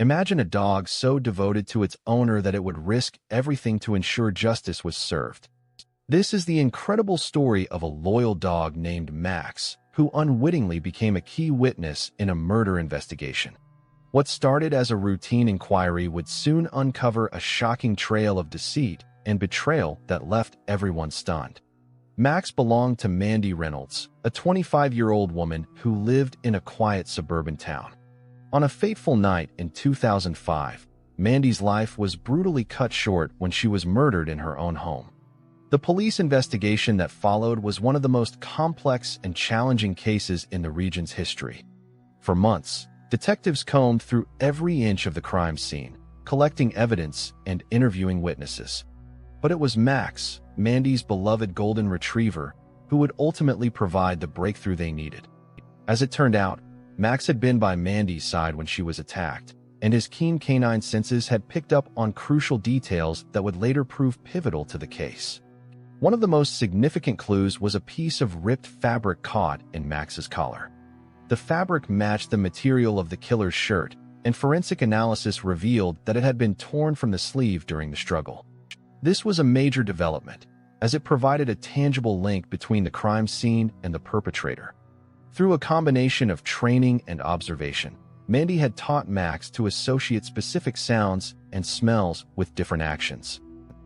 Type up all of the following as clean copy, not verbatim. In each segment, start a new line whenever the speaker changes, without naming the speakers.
Imagine a dog so devoted to its owner that it would risk everything to ensure justice was served. This is the incredible story of a loyal dog named Max, who unwittingly became a key witness in a murder investigation. What started as a routine inquiry would soon uncover a shocking trail of deceit and betrayal that left everyone stunned. Max belonged to Mandy Reynolds, a 25-year-old woman who lived in a quiet suburban town. On a fateful night in 2005, Mandy's life was brutally cut short when she was murdered in her own home. The police investigation that followed was one of the most complex and challenging cases in the region's history. For months, detectives combed through every inch of the crime scene, collecting evidence and interviewing witnesses. But it was Max, Mandy's beloved golden retriever, who would ultimately provide the breakthrough they needed. As it turned out, Max had been by Mandy's side when she was attacked, and his keen canine senses had picked up on crucial details that would later prove pivotal to the case. One of the most significant clues was a piece of ripped fabric caught in Max's collar. The fabric matched the material of the killer's shirt, and forensic analysis revealed that it had been torn from the sleeve during the struggle. This was a major development, as it provided a tangible link between the crime scene and the perpetrator. Through a combination of training and observation, Mandy had taught Max to associate specific sounds and smells with different actions.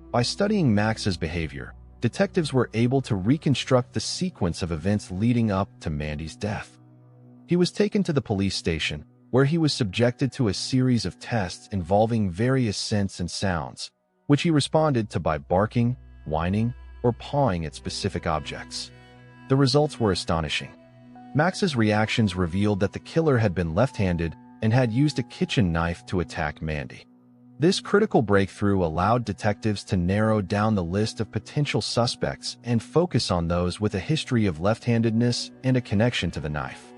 By studying Max's behavior, detectives were able to reconstruct the sequence of events leading up to Mandy's death. He was taken to the police station, where he was subjected to a series of tests involving various scents and sounds, which he responded to by barking, whining, or pawing at specific objects. The results were astonishing. Max's reactions revealed that the killer had been left-handed and had used a kitchen knife to attack Mandy. This critical breakthrough allowed detectives to narrow down the list of potential suspects and focus on those with a history of left-handedness and a connection to the knife.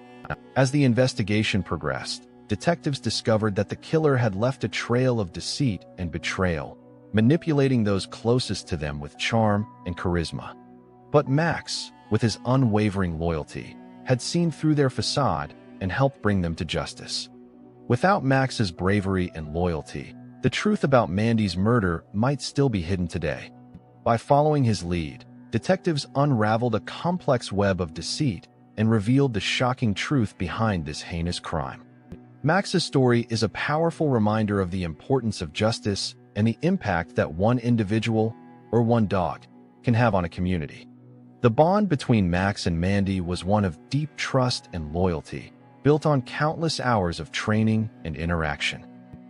As the investigation progressed, detectives discovered that the killer had left a trail of deceit and betrayal, manipulating those closest to them with charm and charisma. But Max, with his unwavering loyalty, had seen through their facade and helped bring them to justice. Without Max's bravery and loyalty, the truth about Mandy's murder might still be hidden today. By following his lead, detectives unraveled a complex web of deceit and revealed the shocking truth behind this heinous crime. Max's story is a powerful reminder of the importance of justice and the impact that one individual, or one dog, can have on a community. The bond between Max and Mandy was one of deep trust and loyalty, built on countless hours of training and interaction.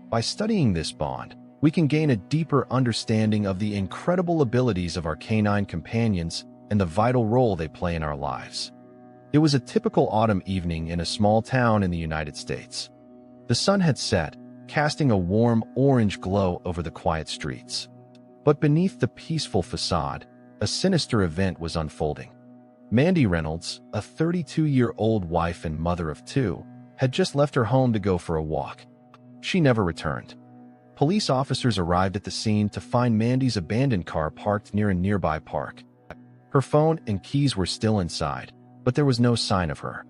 By studying this bond, we can gain a deeper understanding of the incredible abilities of our canine companions and the vital role they play in our lives. It was a typical autumn evening in a small town in the United States. The sun had set, casting a warm orange glow over the quiet streets. But beneath the peaceful facade, a sinister event was unfolding. Mandy Reynolds, a 32-year-old wife and mother of two, had just left her home to go for a walk. She never returned. Police officers arrived at the scene to find Mandy's abandoned car parked near a nearby park. Her phone and keys were still inside, but there was no sign of her.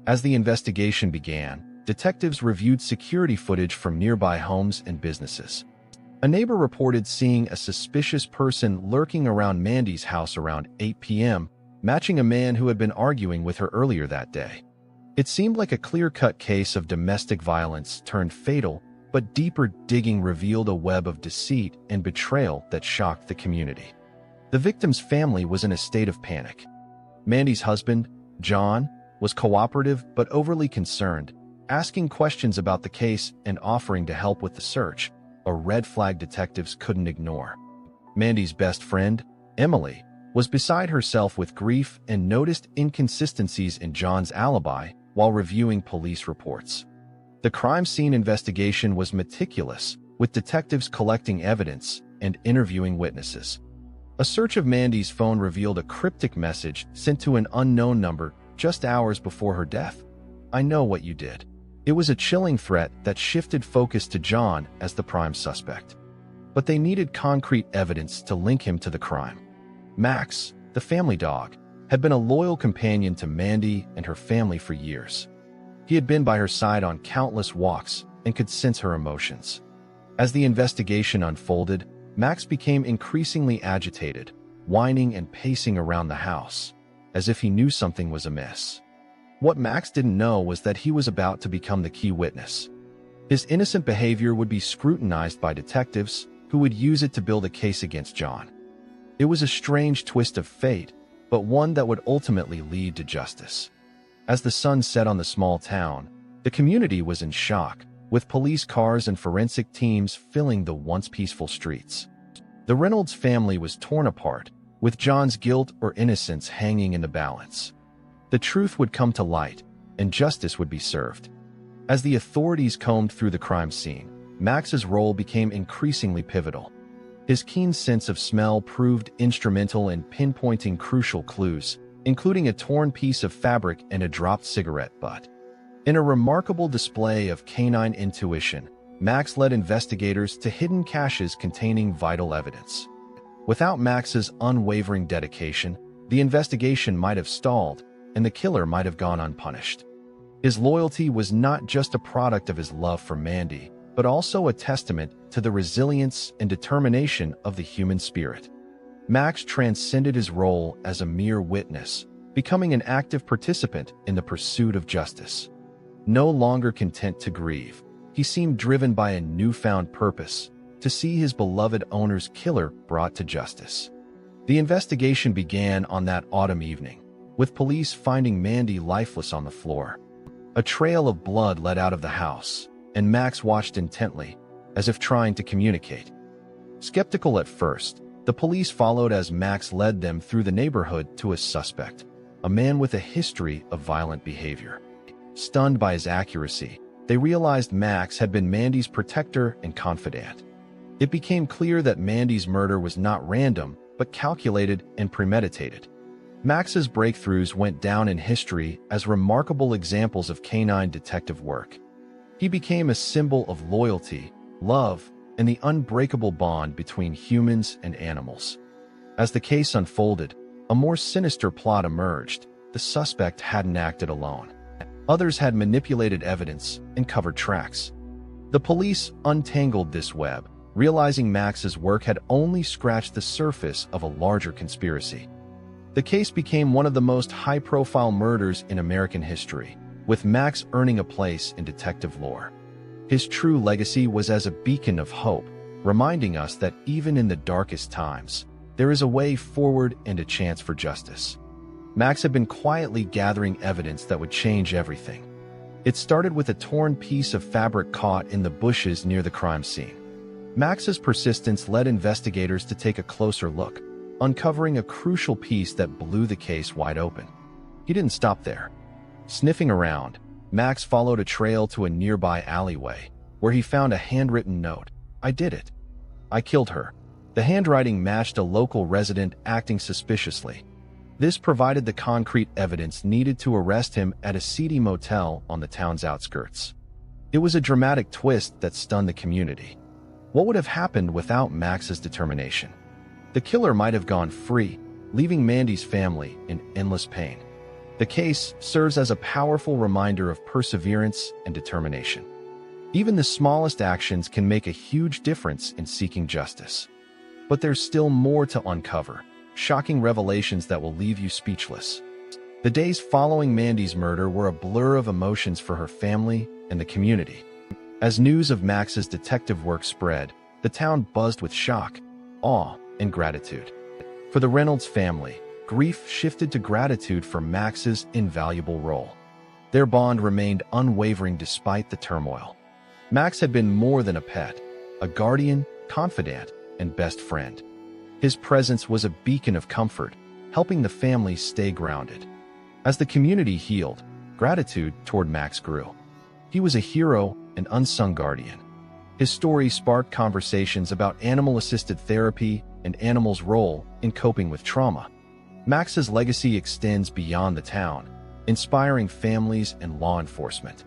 As the investigation began, detectives reviewed security footage from nearby homes and businesses. A neighbor reported seeing a suspicious person lurking around Mandy's house around 8 p.m., matching a man who had been arguing with her earlier that day. It seemed like a clear-cut case of domestic violence turned fatal, but deeper digging revealed a web of deceit and betrayal that shocked the community. The victim's family was in a state of panic. Mandy's husband, John, was cooperative but overly concerned, asking questions about the case and offering to help with the search, a red flag detectives couldn't ignore. Mandy's best friend, Emily, was beside herself with grief and noticed inconsistencies in John's alibi while reviewing police reports. The crime scene investigation was meticulous, with detectives collecting evidence and interviewing witnesses. A search of Mandy's phone revealed a cryptic message sent to an unknown number just hours before her death. "I know what you did." It was a chilling threat that shifted focus to John as the prime suspect. But they needed concrete evidence to link him to the crime. Max, the family dog, had been a loyal companion to Mandy and her family for years. He had been by her side on countless walks, and could sense her emotions. As the investigation unfolded, Max became increasingly agitated, whining and pacing around the house, as if he knew something was amiss. What Max didn't know was that he was about to become the key witness. His innocent behavior would be scrutinized by detectives, who would use it to build a case against John. It was a strange twist of fate, but one that would ultimately lead to justice. As the sun set on the small town, the community was in shock, with police cars and forensic teams filling the once peaceful streets. The Reynolds family was torn apart, with John's guilt or innocence hanging in the balance. The truth would come to light, and justice would be served. As the authorities combed through the crime scene, Max's role became increasingly pivotal. His keen sense of smell proved instrumental in pinpointing crucial clues, including a torn piece of fabric and a dropped cigarette butt. In a remarkable display of canine intuition, Max led investigators to hidden caches containing vital evidence. Without Max's unwavering dedication, the investigation might have stalled, and the killer might have gone unpunished. His loyalty was not just a product of his love for Mandy, but also a testament to the resilience and determination of the human spirit. Max transcended his role as a mere witness, becoming an active participant in the pursuit of justice. No longer content to grieve, he seemed driven by a newfound purpose: to see his beloved owner's killer brought to justice. The investigation began on that autumn evening, with police finding Mandy lifeless on the floor. A trail of blood led out of the house, and Max watched intently, as if trying to communicate. Skeptical at first, the police followed as Max led them through the neighborhood to a suspect, a man with a history of violent behavior. Stunned by his accuracy, they realized Max had been Mandy's protector and confidant. It became clear that Mandy's murder was not random, but calculated and premeditated. Max's breakthroughs went down in history as remarkable examples of canine detective work. He became a symbol of loyalty, love, and the unbreakable bond between humans and animals. As the case unfolded, a more sinister plot emerged. The suspect hadn't acted alone. Others had manipulated evidence and covered tracks. The police untangled this web, realizing Max's work had only scratched the surface of a larger conspiracy. The case became one of the most high-profile murders in American history, with Max earning a place in detective lore. His true legacy was as a beacon of hope, reminding us that even in the darkest times, there is a way forward and a chance for justice. Max had been quietly gathering evidence that would change everything. It started with a torn piece of fabric caught in the bushes near the crime scene. Max's persistence led investigators to take a closer look, uncovering a crucial piece that blew the case wide open. He didn't stop there. Sniffing around, Max followed a trail to a nearby alleyway, where he found a handwritten note. "I did it. I killed her." The handwriting matched a local resident acting suspiciously. This provided the concrete evidence needed to arrest him at a seedy motel on the town's outskirts. It was a dramatic twist that stunned the community. What would have happened without Max's determination? The killer might have gone free, leaving Mandy's family in endless pain. The case serves as a powerful reminder of perseverance and determination. Even the smallest actions can make a huge difference in seeking justice. But there's still more to uncover, shocking revelations that will leave you speechless. The days following Mandy's murder were a blur of emotions for her family and the community. As news of Max's detective work spread, the town buzzed with shock, awe, and gratitude. For the Reynolds family, grief shifted to gratitude for Max's invaluable role. Their bond remained unwavering despite the turmoil. Max had been more than a pet, a guardian, confidant, and best friend. His presence was a beacon of comfort, helping the family stay grounded. As the community healed, gratitude toward Max grew. He was a hero, an unsung guardian. His story sparked conversations about animal-assisted therapy and animals' role in coping with trauma. Max's legacy extends beyond the town, inspiring families and law enforcement.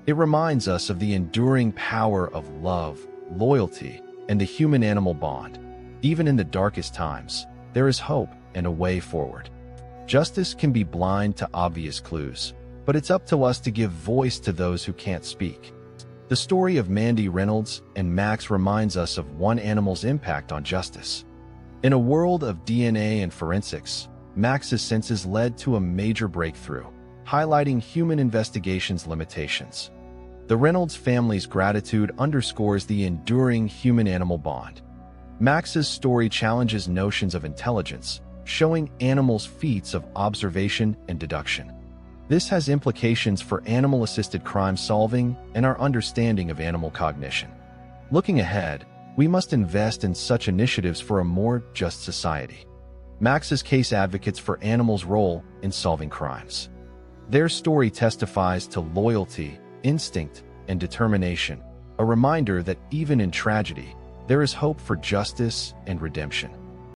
It reminds us of the enduring power of love, loyalty, and the human-animal bond. Even in the darkest times, there is hope and a way forward. Justice can be blind to obvious clues, but it's up to us to give voice to those who can't speak. The story of Mandy Reynolds and Max reminds us of one animal's impact on justice. In a world of DNA and forensics, Max's senses led to a major breakthrough, highlighting human investigation's limitations. The Reynolds family's gratitude underscores the enduring human-animal bond. Max's story challenges notions of intelligence, showing animals feats of observation and deduction. This has implications for animal-assisted crime solving and our understanding of animal cognition. Looking ahead, we must invest in such initiatives for a more just society. Max's case advocates for animals' role in solving crimes. Their story testifies to loyalty, instinct, and determination, a reminder that even in tragedy, there is hope for justice and redemption.